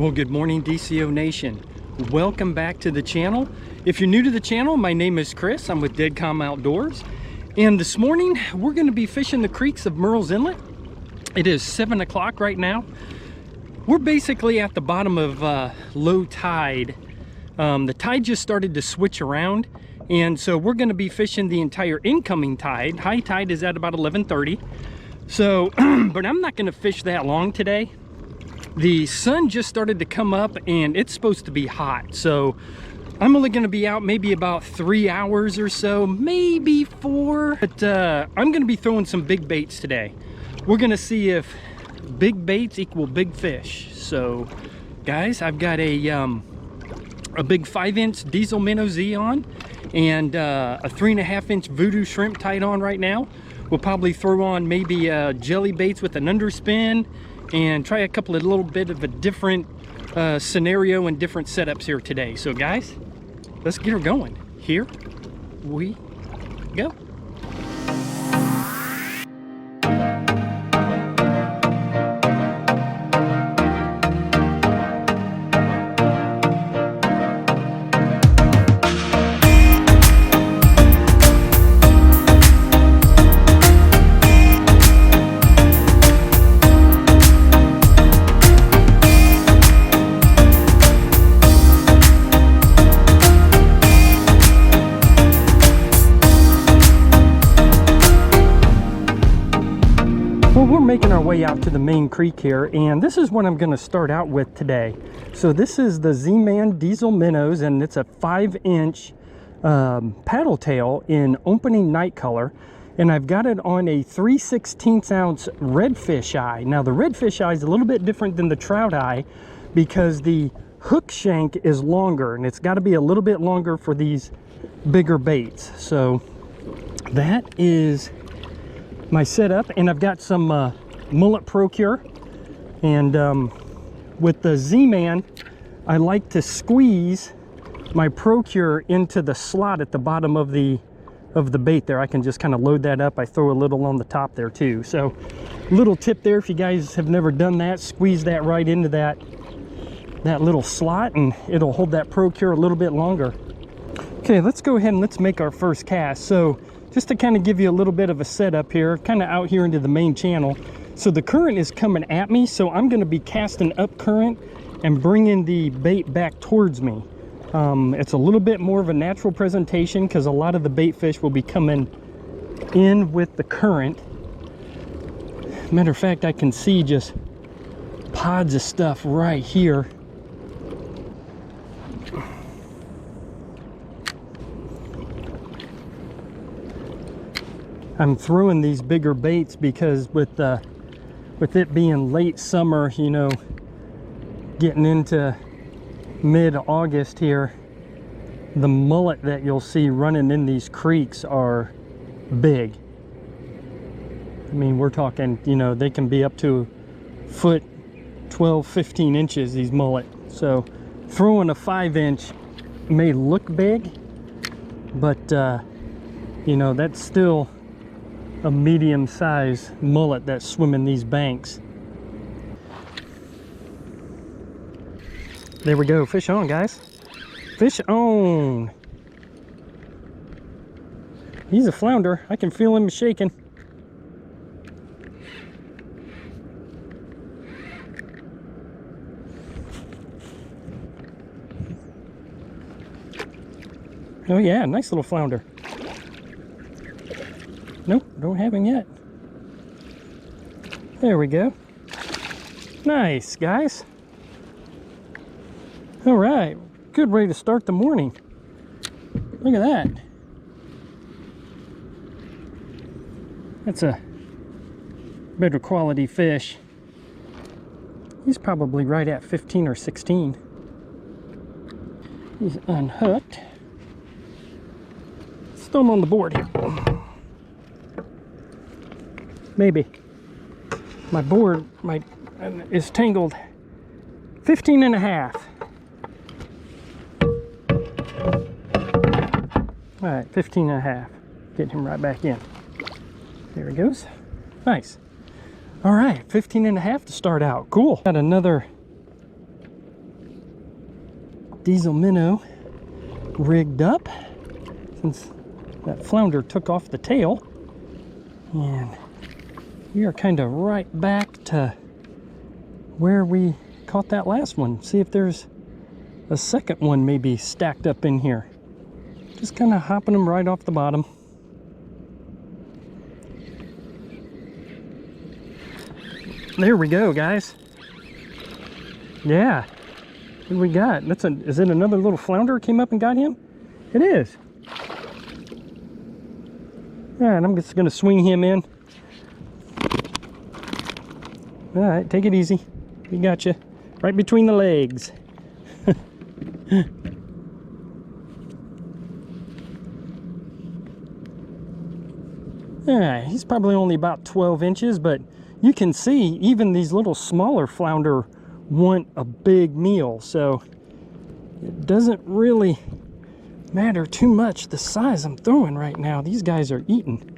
Well, good morning, DCO Nation. Welcome back to the channel. If you're new to the channel, my name is Chris. I'm with DECAL Outdoors. And this morning, we're going to be fishing the creeks of Murrells Inlet. It is 7 o'clock right now. We're basically at the bottom of low tide. The tide just started to switch around. And so we're going to be fishing the entire incoming tide. High tide is at about 11:30. So, but I'm not going to fish that long today. The sun just started to come up and it's supposed to be hot, so I'm only going to be out maybe about 3 hours or so, maybe 4. But I'm going to be throwing some big baits today. We're going to see if big baits equal big fish. So guys, I've got a big 5-inch Deizel minnowZ on and a 3.5-inch voodoo shrimp tied on right now. We'll probably throw on maybe Jelley Baits with an underspin and try a couple of little bit of a different scenario and different setups here today. So guys, let's get her going. Here we go. Making our way out to the main creek here, and this is what I'm going to start out with today. So this is the Zman Deizel minnows, and it's a 5-inch paddle tail in opening night color, and I've got it on a 3/16 ounce redfish eye. Now the redfish eye is a little bit different than the trout eye because the hook shank is longer, and it's got to be a little bit longer for these bigger baits. So that is my setup, and I've got some mullet procure, and with the Z-Man I like to squeeze my procure into the slot at the bottom of the bait there. I can just kind of load that up. I throw a little on the top there too. So little tip there, if you guys have never done that, squeeze that right into that little slot and it'll hold that procure a little bit longer. Okay, let's go ahead and let's make our first cast. So just to kind of give you a little bit of a setup here, kind of out here into the main channel. So the current is coming at me, so I'm going to be casting up current and bringing the bait back towards me. It's a little bit more of a natural presentation because a lot of the bait fish will be coming in with the current. Matter of fact, I can see just pods of stuff right here. I'm throwing these bigger baits because with it being late summer, you know, getting into mid-August here, the mullet that you'll see running in these creeks are big. I mean, we're talking, you know, they can be up to a foot, 12, 15 inches, these mullet. So throwing a 5-inch may look big, but you know, that's still a medium-sized mullet that's swimming these banks. There we go. Fish on, guys. Fish on. He's a flounder. I can feel him shaking. Oh yeah, nice little flounder. Nope, don't have him yet. There we go. Nice, guys. All right, good way to start the morning. Look at that. That's a better quality fish. He's probably right at 15 or 16. He's unhooked. Let's throw him on the board here. Maybe. My board is tangled. 15 and a half. All right, 15 and a half. Get him right back in. There he goes. Nice. All right, 15 and a half to start out. Cool. Got another Deizel minnow rigged up since that flounder took off the tail. And we are kind of right back to where we caught that last one. See if there's a second one maybe stacked up in here. Just kind of hopping them right off the bottom. There we go, guys. Yeah. What do we got? Is it another little flounder came up and got him? It is. Yeah, and I'm just gonna swing him in. All right, take it easy. We got you right between the legs. Yeah, he's probably only about 12 inches, but you can see even these little smaller flounder want a big meal, so it doesn't really matter too much the size I'm throwing right now. These guys are eating.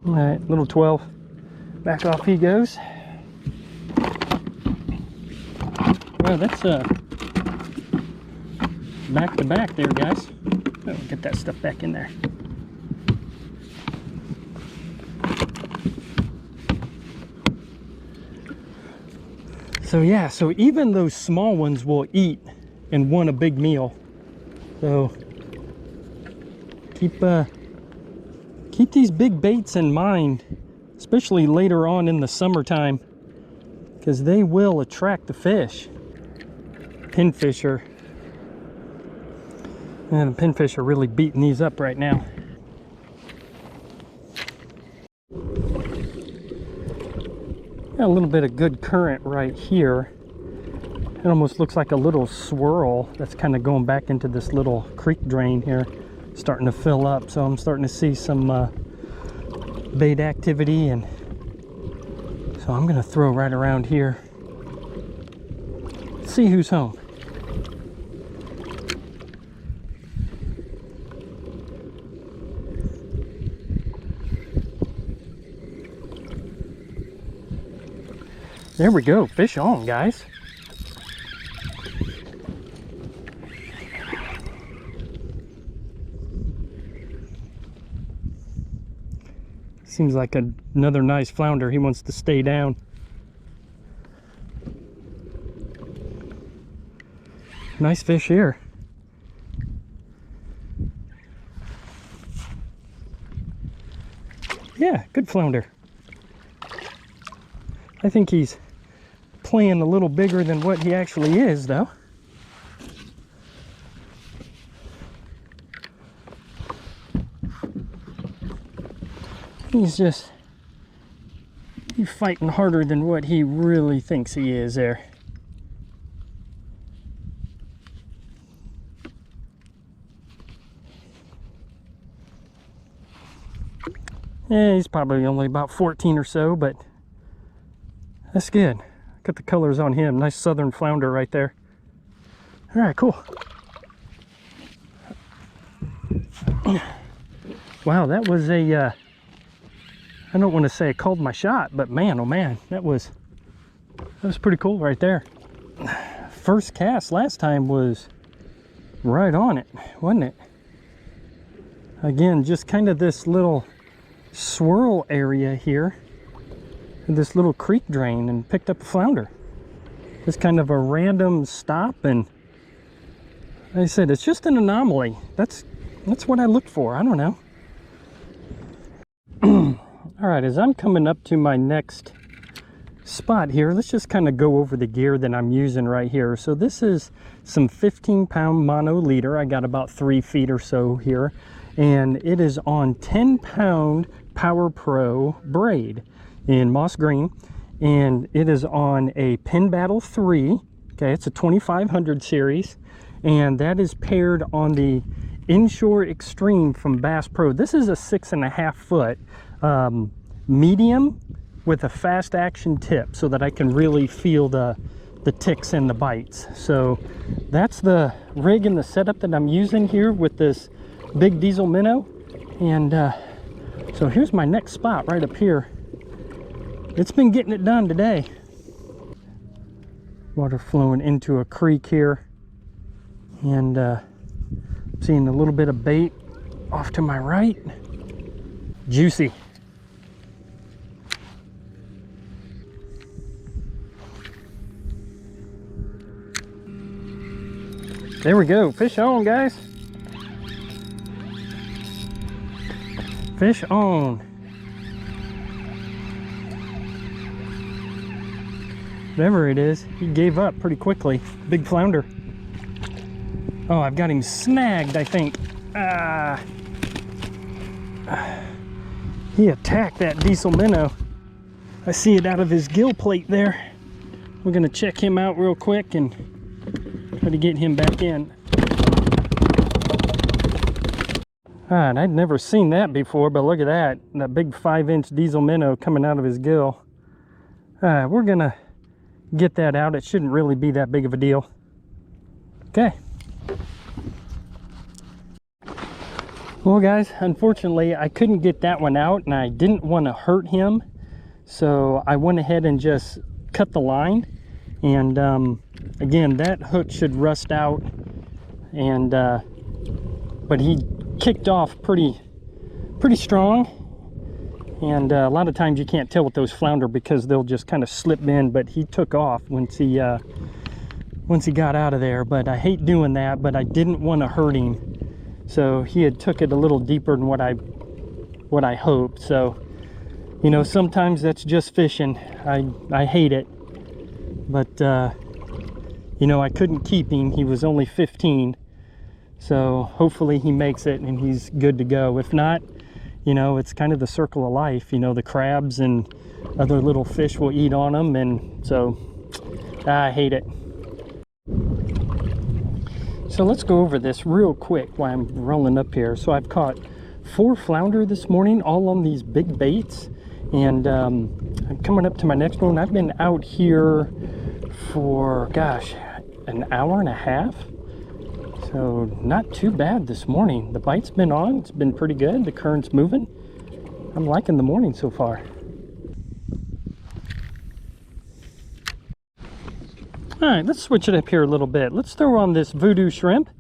All right, little 12. Back off he goes. Well, that's back to back there, guys. Oh, get that stuff back in there. So yeah, so even those small ones will eat and want a big meal. So keep these big baits in mind, especially later on in the summertime, because they will attract the fish. Pinfish are, and the pinfish are really beating these up right now. Got a little bit of good current right here. It almost looks like a little swirl that's kind of going back into this little creek drain here, starting to fill up. So I'm starting to see some bait activity, and so I'm gonna throw right around here. See who's home. There we go, fish on, guys. Seems like another nice flounder. He wants to stay down. Nice fish here. Yeah, good flounder. I think he's playing a little bigger than what he actually is, though. He's fighting harder than what he really thinks he is there. Yeah, he's probably only about 14 or so, but that's good. Got the colors on him. Nice southern flounder right there. All right, cool. Wow, that was a I don't want to say I called my shot, but man, oh man, that was pretty cool right there. First cast last time was right on it, wasn't it? Again, just kind of this little swirl area here, this little creek drain, and picked up a flounder. Just kind of a random stop, and like I said, it's just an anomaly. That's what I look for. I don't know. All right, as I'm coming up to my next spot here, let's just kind of go over the gear that I'm using right here. So this is some 15-pound mono leader. I got about 3 feet or so here, and it is on 10-pound Power Pro braid in moss green, and it is on a Pin Battle 3. Okay, it's a 2500 series, and that is paired on the Inshore Extreme from Bass Pro. This is a 6.5 foot medium with a fast action tip, so that I can really feel the ticks and the bites. So that's the rig and the setup that I'm using here with this big Deizel minnow. And so here's my next spot right up here. It's been getting it done today. Water flowing into a creek here, and seeing a little bit of bait off to my right. Juicy. There we go. Fish on, guys. Fish on. Whatever it is, he gave up pretty quickly. Big flounder. Oh, I've got him snagged, I think. He attacked that Deizel minnow. I see it out of his gill plate there. We're gonna check him out real quick and try to get him back in. Alright, I'd never seen that before, but look at that. That big 5-inch Deizel minnow coming out of his gill. Alright, we're gonna get that out. It shouldn't really be that big of a deal. Okay. Well, guys, unfortunately, I couldn't get that one out, and I didn't want to hurt him. So I went ahead and just cut the line. And again, that hook should rust out. And but he kicked off pretty strong. And a lot of times you can't tell with those flounder because they'll just kind of slip in, but he took off once he got out of there. But I hate doing that, but I didn't want to hurt him. So he had took it a little deeper than what I hoped. So, you know, sometimes that's just fishing. I hate it. But you know, I couldn't keep him. He was only 15. So hopefully he makes it and he's good to go. If not, you know, it's kind of the circle of life. You know, the crabs and other little fish will eat on them, and so I hate it. So let's go over this real quick while I'm rolling up here. So I've caught 4 flounder this morning, all on these big baits, and I'm coming up to my next one. I've been out here for, gosh, an hour and a half. So not too bad this morning. The bite's been on. It's been pretty good. The current's moving. I'm liking the morning so far. All right, let's switch it up here a little bit. Let's throw on this voodoo shrimp.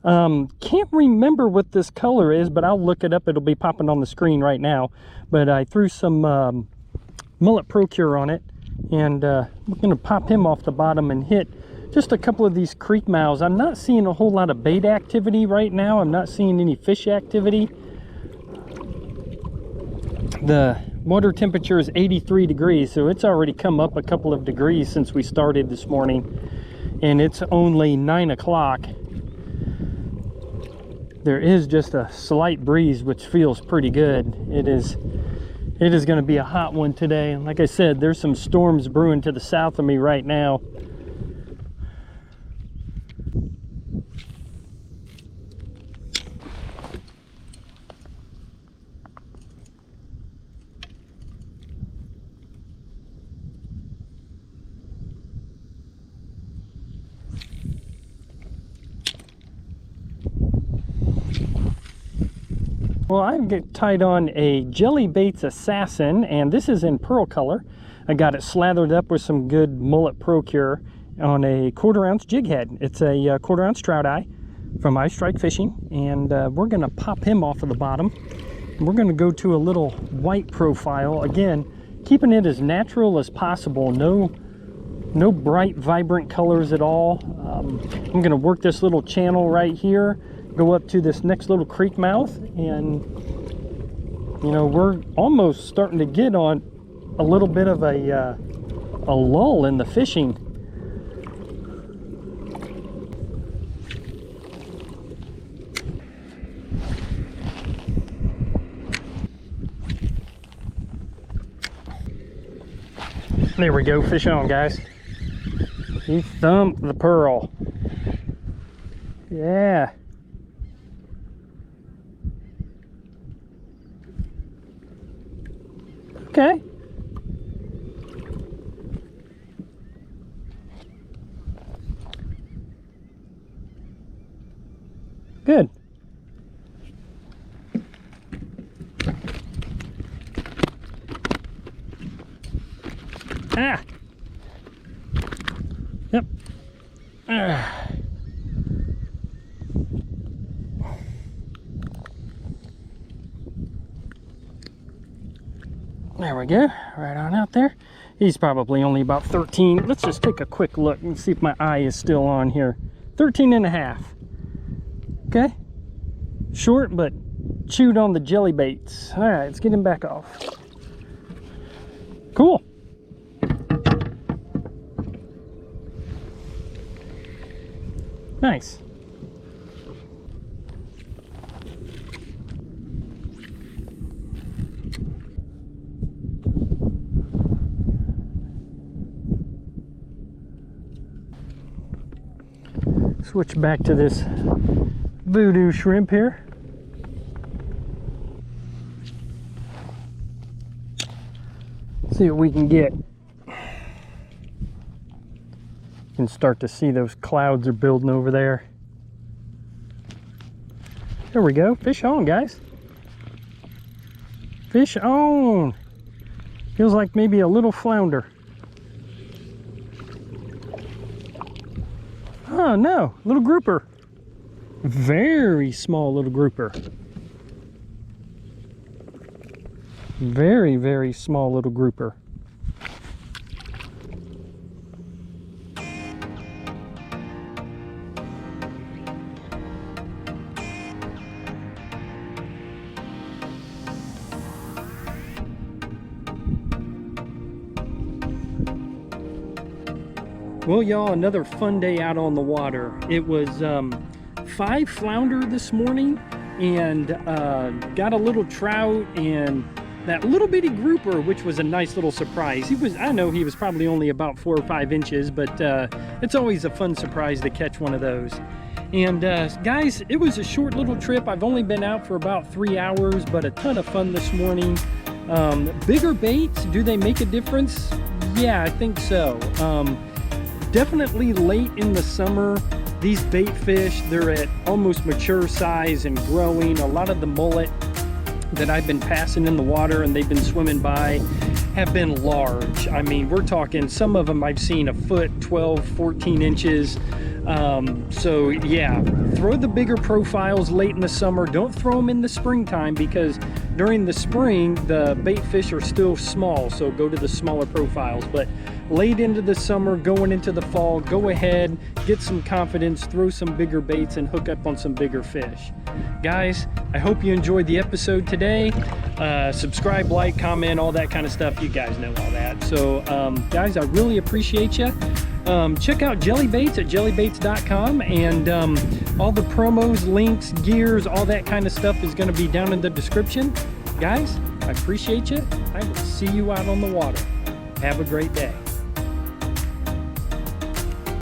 Can't remember what this color is, but I'll look it up. It'll be popping on the screen right now. But I threw some mullet procure on it, and we're gonna pop him off the bottom and hit just a couple of these creek mouths. I'm not seeing a whole lot of bait activity right now. I'm not seeing any fish activity. The water temperature is 83 degrees, so it's already come up a couple of degrees since we started this morning, and it's only 9 o'clock. There is just a slight breeze, which feels pretty good. It is going to be a hot one today. And like I said, there's some storms brewing to the south of me right now. Well, I've got tied on a Jelley Baits Assassin, and this is in pearl color. I got it slathered up with some good mullet procure on a 1/4 ounce jig head. It's a 1/4 ounce trout eye from I Strike Fishing, and we're going to pop him off of the bottom. We're going to go to a little white profile, again keeping it as natural as possible. No bright vibrant colors at all. I'm going to work this little channel right here, go up to this next little creek mouth, and you know, we're almost starting to get on a little bit of a lull in the fishing. There we go, fish on, guys. He thumped the pearl. Yeah. Okay. Good. Ah. Yep. There we go, right on out there. He's probably only about 13. Let's just take a quick look and see if my eye is still on here. 13 and a half. Okay, short but chewed on the jelly baits. All right, let's get him back off. Cool. Nice. Switch back to this voodoo shrimp here. See what we can get. You can start to see those clouds are building over there. There we go. Fish on, guys. Fish on. Feels like maybe a little flounder. Oh no, little grouper. Very small little grouper. Very, very small little grouper. Well, y'all, another fun day out on the water. It was 5 flounder this morning, and got a little trout and that little bitty grouper, which was a nice little surprise. I know he was probably only about 4 or 5 inches, but it's always a fun surprise to catch one of those. And guys, it was a short little trip. I've only been out for about 3 hours, but a ton of fun this morning. Bigger baits, do they make a difference? Yeah, I think so. Definitely late in the summer, these bait fish, they're at almost mature size and growing. A lot of the mullet that I've been passing in the water and they've been swimming by have been large. I mean, we're talking, some of them I've seen a foot, 12, 14 inches. So yeah, throw the bigger profiles late in the summer. Don't throw them in the springtime, because during the spring, the bait fish are still small. So go to the smaller profiles. But late into the summer, going into the fall, go ahead, get some confidence, throw some bigger baits and hook up on some bigger fish. Guys, I hope you enjoyed the episode today. Subscribe, like, comment, all that kind of stuff. You guys know all that. So guys, I really appreciate you. Check out Jelley Baits at jelleybaits.com, and all the promos, links, gears, all that kind of stuff is going to be down in the description. Guys, I appreciate you. I will see you out on the water. Have a great day.